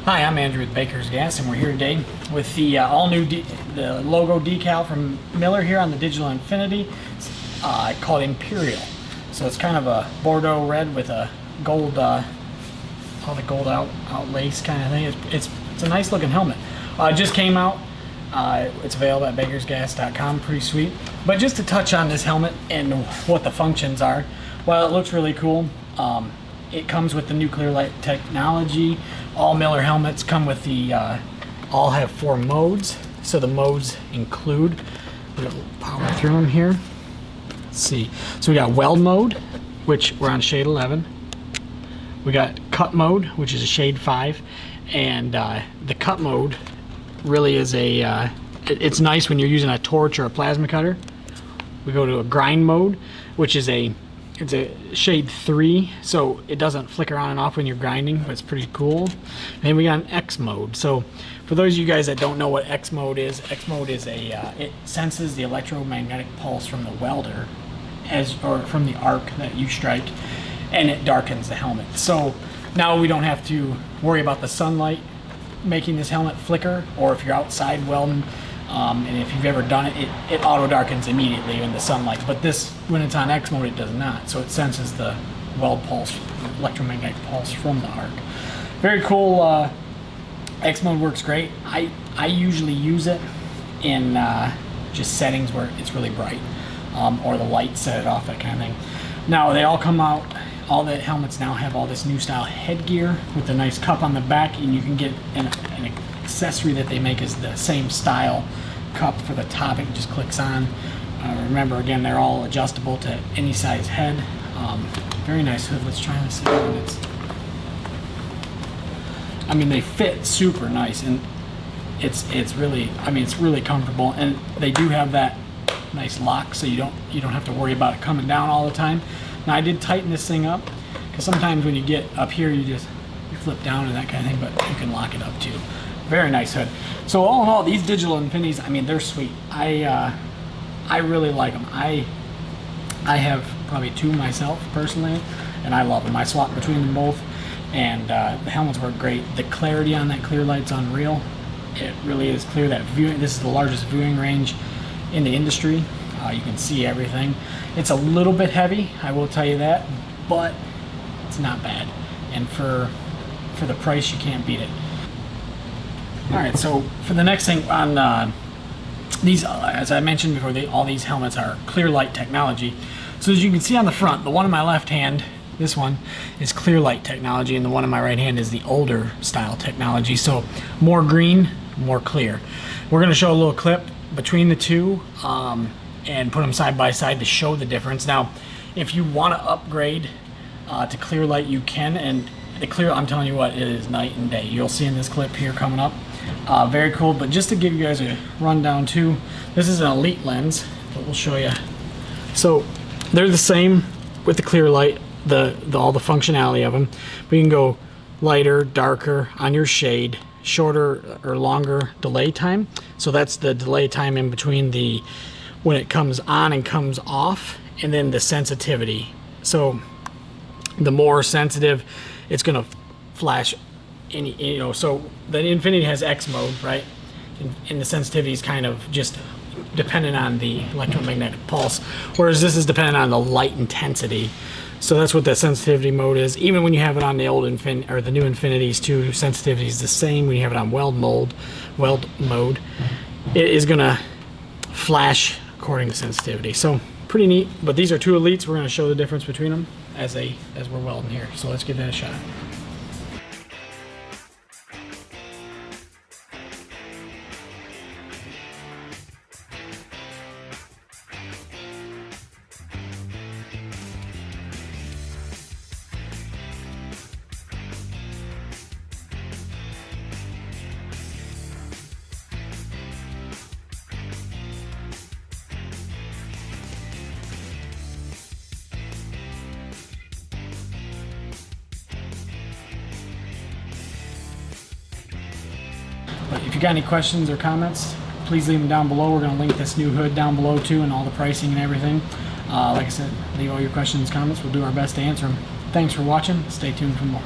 Hi, I'm Andrew with Baker's Gas, and we're here today with the all-new the logo decal from Miller here on the Digital Infinity. It's called Imperial. So it's kind of a Bordeaux red with a gold, all the gold outlace kind of thing. It's a nice looking helmet. It just came out. It's available at bakersgas.com. Pretty sweet. But just to touch on this helmet and what the functions are, well, it looks really cool. It comes with the new ClearLight technology. All Miller helmets come with the, all have 4 modes. So the modes include, we'll power through them here. Let's see. So we got Weld mode, which we're on shade 11. We got Cut mode, which is a shade 5. And the Cut mode really is a, it's nice when you're using a torch or a plasma cutter. We go to a Grind mode, which is it's a shade 3, so it doesn't flicker on and off when you're grinding, but it's pretty cool. And then we got an X mode. So for those of you guys that don't know what X mode is it senses the electromagnetic pulse from the welder or from the arc that you strike, and it darkens the helmet. So now we don't have to worry about the sunlight making this helmet flicker, or if you're outside welding, and if you've ever done it, it auto darkens immediately in the sunlight. But this, when it's on X mode, it does not. So it senses the weld pulse, electromagnetic pulse from the arc. Very cool. X mode works great. I usually use it in just settings where it's really bright, or the light set it off, that kind of thing. Now they all come out. All the helmets now have all this new style headgear with a nice cup on the back, and you can get an accessory that they make is the same style cup for the top. It just clicks on. Remember, again, they're all adjustable to any size head. Very nice hood. Let's try this again. I mean, they fit super nice, and it's really, I mean, it's really comfortable, and they do have that nice lock, so you don't have to worry about it coming down all the time. Now I did tighten this thing up, because sometimes when you get up here you flip down and that kind of thing, but you can lock it up too. Very nice hood. So all in all, these Digital Infinities, I mean, they're sweet. I really like them. I have probably 2 myself personally, and I love them. I swap between them both, and the helmets work great. The clarity on that ClearLight's unreal. It really is clear. That viewing, this is the largest viewing range in the industry. You can see everything. It's a little bit heavy, I will tell you that, but it's not bad. And for the price, you can't beat it. Alright, so for the next thing on these, as I mentioned before, all these helmets are ClearLight technology. So as you can see on the front, the one in my left hand, this one, is ClearLight technology, and the one in my right hand is the older style technology. So more green, more clear. We're going to show a little clip between the two, and put them side by side to show the difference. Now, if you want to upgrade to ClearLight, you can, and the Clear, I'm telling you what, it is night and day. You'll see in this clip here coming up. Very cool. But just to give you guys a rundown too, this is an Elite lens, but we'll show you. So they're the same with the ClearLight, all the functionality of them. But you can go lighter, darker on your shade, shorter or longer delay time. So that's the delay time in between when it comes on and comes off, and then the sensitivity. So the more sensitive, it's going to flash any, so the Infinity has X mode, right? And the sensitivity is kind of just dependent on the electromagnetic pulse, whereas this is dependent on the light intensity. So that's what the sensitivity mode is. Even when you have it on the old or the new Infinities too, sensitivity is the same. When you have it on Weld mode, it is going to flash according to sensitivity. So pretty neat. But these are 2 Elites. We're going to show the difference between them as we're welding here. So let's give that a shot. But if you got any questions or comments, please leave them down below. We're going to link this new hood down below too, and all the pricing and everything. Like I said, leave all your questions and comments. We'll do our best to answer them. Thanks for watching. Stay tuned for more.